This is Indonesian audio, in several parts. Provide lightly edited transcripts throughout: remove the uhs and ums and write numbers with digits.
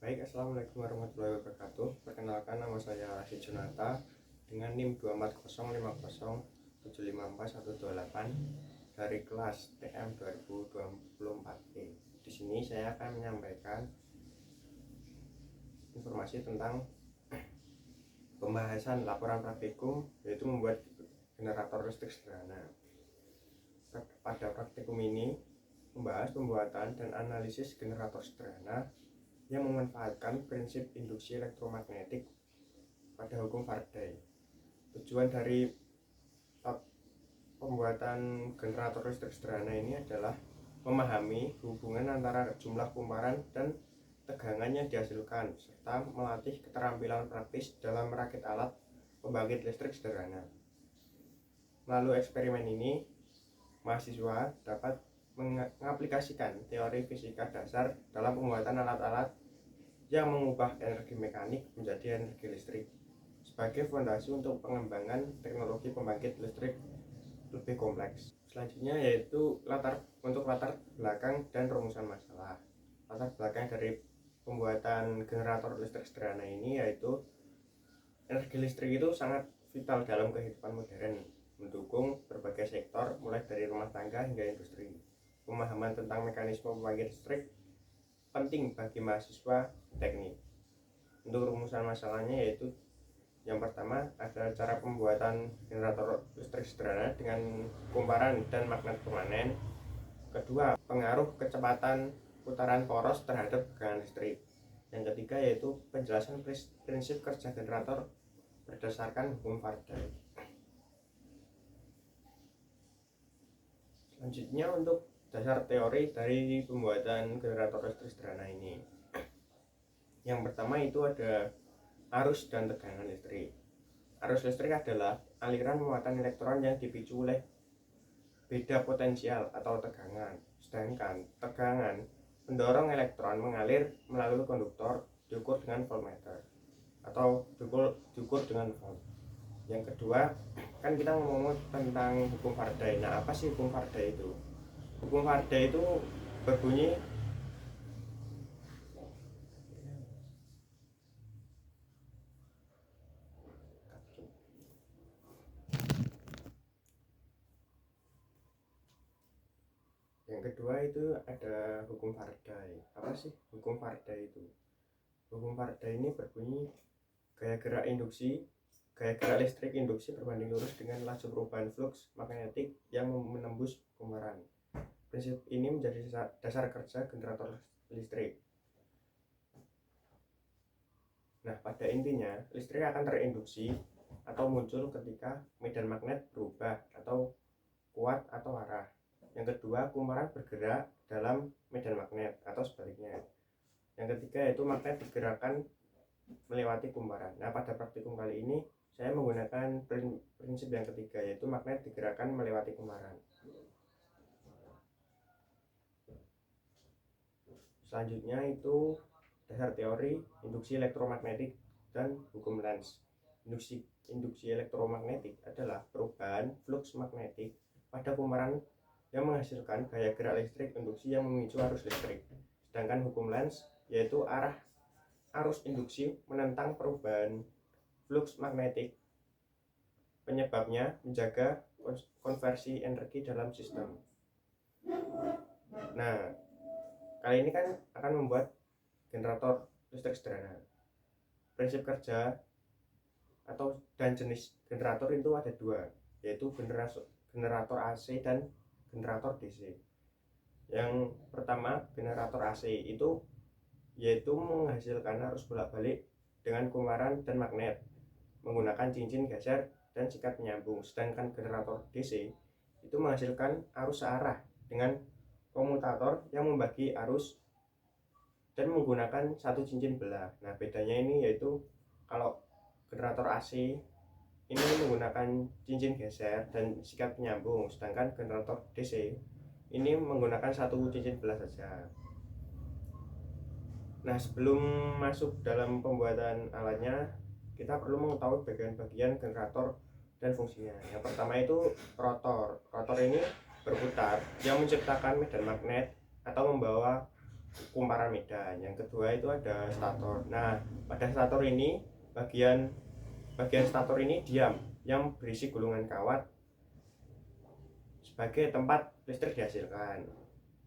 Baik, Assalamualaikum warahmatullahi wabarakatuh. Perkenalkan, nama saya Rashid Junata dengan NIM 2405057541128 dari kelas TM 2024E. Di sini saya akan menyampaikan informasi tentang pembahasan laporan praktikum, yaitu membuat generator listrik sederhana. Pada praktikum ini membahas pembuatan dan analisis generator sederhana yang memanfaatkan prinsip induksi elektromagnetik pada hukum Faraday. Tujuan dari pembuatan generator listrik sederhana ini adalah memahami hubungan antara jumlah kumparan dan tegangan yang dihasilkan, serta melatih keterampilan praktis dalam merakit alat pembangkit listrik sederhana. Melalui eksperimen ini, mahasiswa dapat mengaplikasikan teori fisika dasar dalam pembuatan alat-alat yang mengubah energi mekanik menjadi energi listrik sebagai fondasi untuk pengembangan teknologi pembangkit listrik lebih kompleks. Selanjutnya yaitu latar belakang dan rumusan masalah. Latar belakang dari pembuatan generator listrik sederhana ini yaitu energi listrik itu sangat vital dalam kehidupan modern, mendukung berbagai sektor mulai dari rumah tangga hingga industri. Pemahaman tentang mekanisme pembangkit listrik penting bagi mahasiswa teknik. Untuk rumusan masalahnya yaitu yang pertama adalah cara pembuatan generator listrik sederhana dengan kumparan dan magnet permanen. Kedua, pengaruh kecepatan putaran poros terhadap tegangan listrik. Yang ketiga yaitu penjelasan prinsip kerja generator berdasarkan hukum Faraday. Selanjutnya untuk dasar teori dari pembuatan generator listrik sederhana ini. Yang pertama itu ada arus dan tegangan listrik. Arus listrik adalah aliran muatan elektron yang dipicu oleh beda potensial atau tegangan. Sedangkan tegangan mendorong elektron mengalir melalui konduktor diukur dengan voltmeter atau diukur dengan volt. Yang kedua, kan kita ngomong tentang hukum Faraday. Nah, apa sih hukum Faraday itu? Hukum Faraday itu berbunyi yang kedua itu ada hukum Faraday. Apa sih hukum Faraday itu? Hukum Faraday ini berbunyi gaya gerak listrik induksi berbanding lurus dengan laju perubahan flux magnetik yang menembus kumparan. Prinsip ini menjadi dasar kerja generator listrik. Nah, pada intinya listrik akan terinduksi atau muncul ketika medan magnet berubah atau kuat atau arah. Yang kedua, kumparan bergerak dalam medan magnet atau sebaliknya. Yang ketiga yaitu magnet digerakkan melewati kumparan. Nah, pada praktikum kali ini saya menggunakan prinsip yang ketiga yaitu magnet digerakkan melewati kumparan. Selanjutnya itu dasar teori induksi elektromagnetik dan hukum Lenz. Induksi elektromagnetik adalah perubahan flux magnetik pada kumparan yang menghasilkan gaya gerak listrik induksi yang memicu arus listrik. Sedangkan hukum Lenz yaitu arus induksi menentang perubahan flux magnetik. Penyebabnya menjaga konversi energi dalam sistem. Nah, kali ini kan akan membuat generator listrik sederhana. Prinsip kerja dan jenis generator itu ada dua, yaitu generator AC dan generator DC. Yang pertama, generator AC itu yaitu menghasilkan arus bolak-balik dengan kumparan dan magnet menggunakan cincin geser dan sikat penyambung. Sedangkan generator DC itu menghasilkan arus searah dengan komutator yang membagi arus dan menggunakan satu cincin belah. Nah, bedanya ini yaitu kalau generator AC ini menggunakan cincin geser dan sikat penyambung, sedangkan generator DC ini menggunakan satu cincin belah saja. Nah, sebelum masuk dalam pembuatan alatnya, kita perlu mengetahui bagian-bagian generator dan fungsinya. Yang pertama itu rotor. Rotor ini berputar yang menciptakan medan magnet atau membawa kumparan medan. Yang kedua itu ada stator. Nah, pada stator ini bagian stator ini diam yang berisi gulungan kawat sebagai tempat listrik dihasilkan.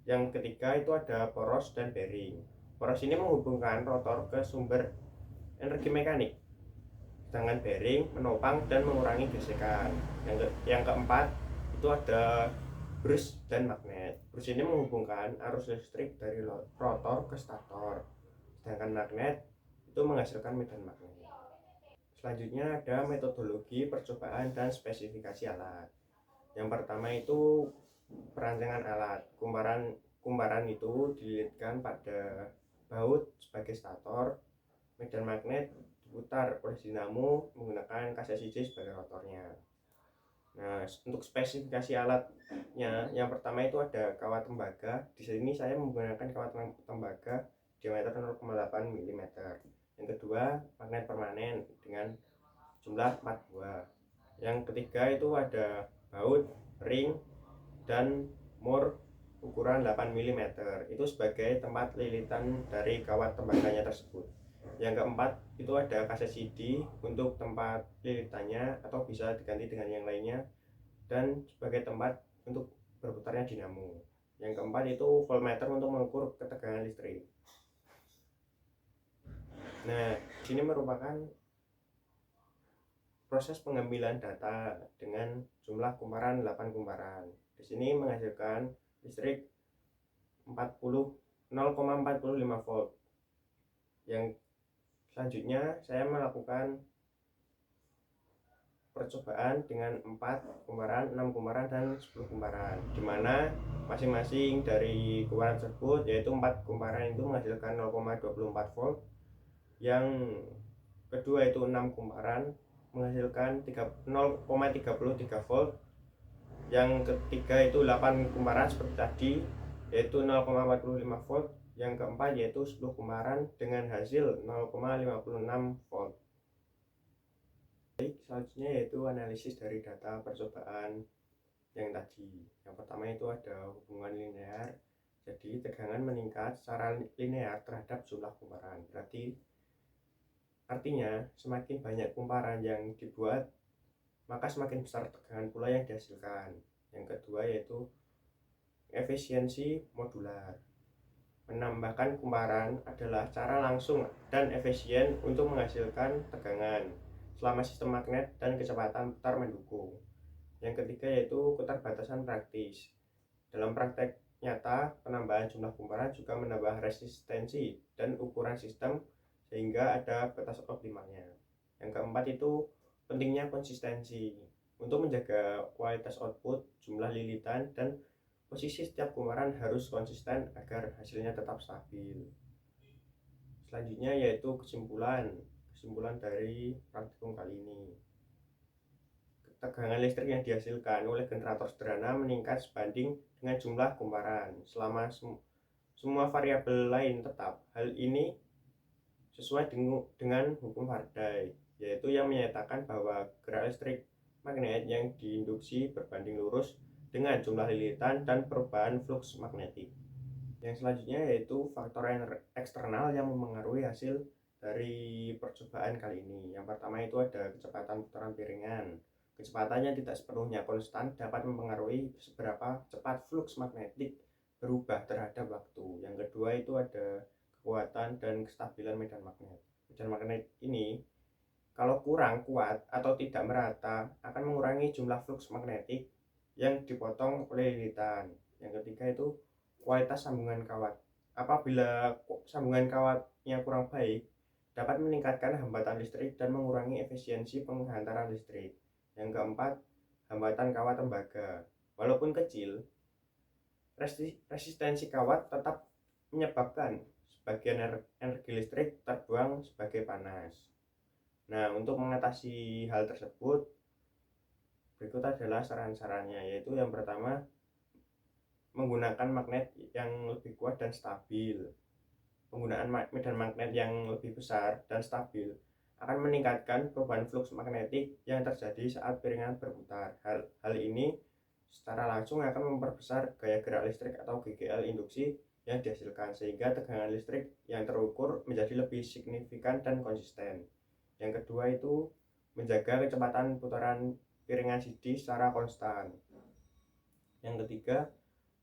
Yang ketiga itu ada poros dan bearing. Poros ini menghubungkan rotor ke sumber energi mekanik, sedangkan bearing menopang dan mengurangi gesekan. Yang keempat itu ada brush dan magnet. Brush ini menghubungkan arus listrik dari rotor ke stator, sedangkan magnet itu menghasilkan medan magnet. Selanjutnya ada metodologi percobaan dan spesifikasi alat. Yang pertama itu perancangan alat. Kumparan itu dililitkan pada baut sebagai stator. Medan magnet diputar oleh dinamo menggunakan kaset siji sebagai rotornya. Nah, untuk spesifikasi alatnya, yang pertama itu ada kawat tembaga. Di sini saya menggunakan kawat tembaga diameter 0,8 mm. Yang kedua, magnet permanen dengan jumlah 4 buah. Yang ketiga itu ada baut, ring, dan mur ukuran 8 mm. Itu sebagai tempat lilitan dari kawat tembaganya tersebut. Yang keempat itu ada kaset CD untuk tempat lilitannya atau bisa diganti dengan yang lainnya, dan sebagai tempat untuk berputarnya dinamo. Yang keempat itu voltmeter untuk mengukur ketegangan listrik. Nah, sini merupakan proses pengambilan data dengan jumlah kumparan 8 kumparan. Di sini menghasilkan listrik 0,45 volt. Yang selanjutnya saya melakukan percobaan dengan 4 kumparan, 6 kumparan, dan 10 kumparan, di mana masing-masing dari kumparan tersebut, yaitu 4 kumparan itu menghasilkan 0,24 volt. Yang kedua itu 6 kumparan menghasilkan 0,33 volt. Yang ketiga itu 8 kumparan seperti tadi, yaitu 0,45 volt. Yang keempat yaitu 10 kumparan dengan hasil 0,56 volt. Selanjutnya yaitu analisis dari data percobaan yang tadi. Yang pertama itu ada hubungan linear. Jadi tegangan meningkat secara linear terhadap jumlah kumparan. Artinya semakin banyak kumparan yang dibuat, maka semakin besar tegangan pula yang dihasilkan. Yang kedua yaitu efisiensi modular. Menambahkan kumparan adalah cara langsung dan efisien untuk menghasilkan tegangan selama sistem magnet dan kecepatan putar mendukung. Yang ketiga yaitu keterbatasan praktis. Dalam praktek nyata, penambahan jumlah kumparan juga menambah resistensi dan ukuran sistem sehingga ada batas optimalnya. Yang keempat itu pentingnya konsistensi untuk menjaga kualitas output, jumlah lilitan, dan posisi setiap kumparan harus konsisten agar hasilnya tetap stabil. Selanjutnya yaitu kesimpulan dari praktikum kali ini. Tegangan listrik yang dihasilkan oleh generator sederhana meningkat sebanding dengan jumlah kumparan selama semua variabel lain tetap. Hal ini sesuai dengan hukum Faraday, yaitu yang menyatakan bahwa gerak listrik magnet yang diinduksi berbanding lurus dengan jumlah lilitan dan perubahan flux magnetik. Yang selanjutnya yaitu faktor eksternal yang memengaruhi hasil dari percobaan kali ini. Yang pertama itu ada kecepatan putaran piringan. Kecepatan yang tidak sepenuhnya konstan dapat mempengaruhi seberapa cepat flux magnetik berubah terhadap waktu. Yang kedua itu ada kekuatan dan kestabilan medan magnet. Medan magnet ini kalau kurang kuat atau tidak merata akan mengurangi jumlah flux magnetik yang dipotong oleh lilitan. Yang ketiga itu kualitas sambungan kawat. Apabila sambungan kawatnya kurang baik, dapat meningkatkan hambatan listrik dan mengurangi efisiensi penghantaran listrik. Yang keempat, hambatan kawat tembaga. Walaupun kecil, resistensi kawat tetap menyebabkan sebagian energi listrik terbuang sebagai panas. Nah, untuk mengatasi hal tersebut, berikut adalah saran-sarannya, yaitu yang pertama, menggunakan magnet yang lebih kuat dan stabil. Penggunaan medan magnet yang lebih besar dan stabil akan meningkatkan perubahan flux magnetik yang terjadi saat piringan berputar. Hal ini secara langsung akan memperbesar gaya gerak listrik atau GGL induksi yang dihasilkan, sehingga tegangan listrik yang terukur menjadi lebih signifikan dan konsisten. Yang kedua itu menjaga kecepatan putaran piringan CD secara konstan. Yang ketiga,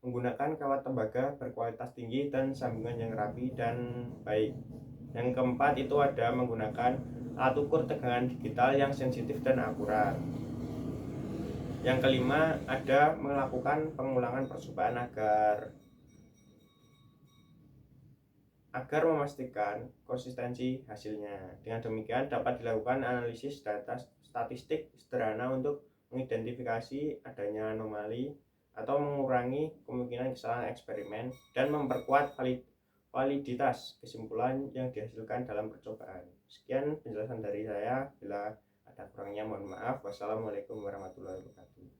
menggunakan kawat tembaga berkualitas tinggi dan sambungan yang rapi dan baik. Yang keempat itu ada menggunakan alat ukur tegangan digital yang sensitif dan akurat. Yang kelima ada melakukan pengulangan percobaan agar memastikan konsistensi hasilnya. Dengan demikian dapat dilakukan analisis data statistik sederhana untuk mengidentifikasi adanya anomali atau mengurangi kemungkinan kesalahan eksperimen dan memperkuat validitas kesimpulan yang dihasilkan dalam percobaan. Sekian penjelasan dari saya. Bila ada kurangnya mohon maaf. Wassalamualaikum warahmatullahi wabarakatuh.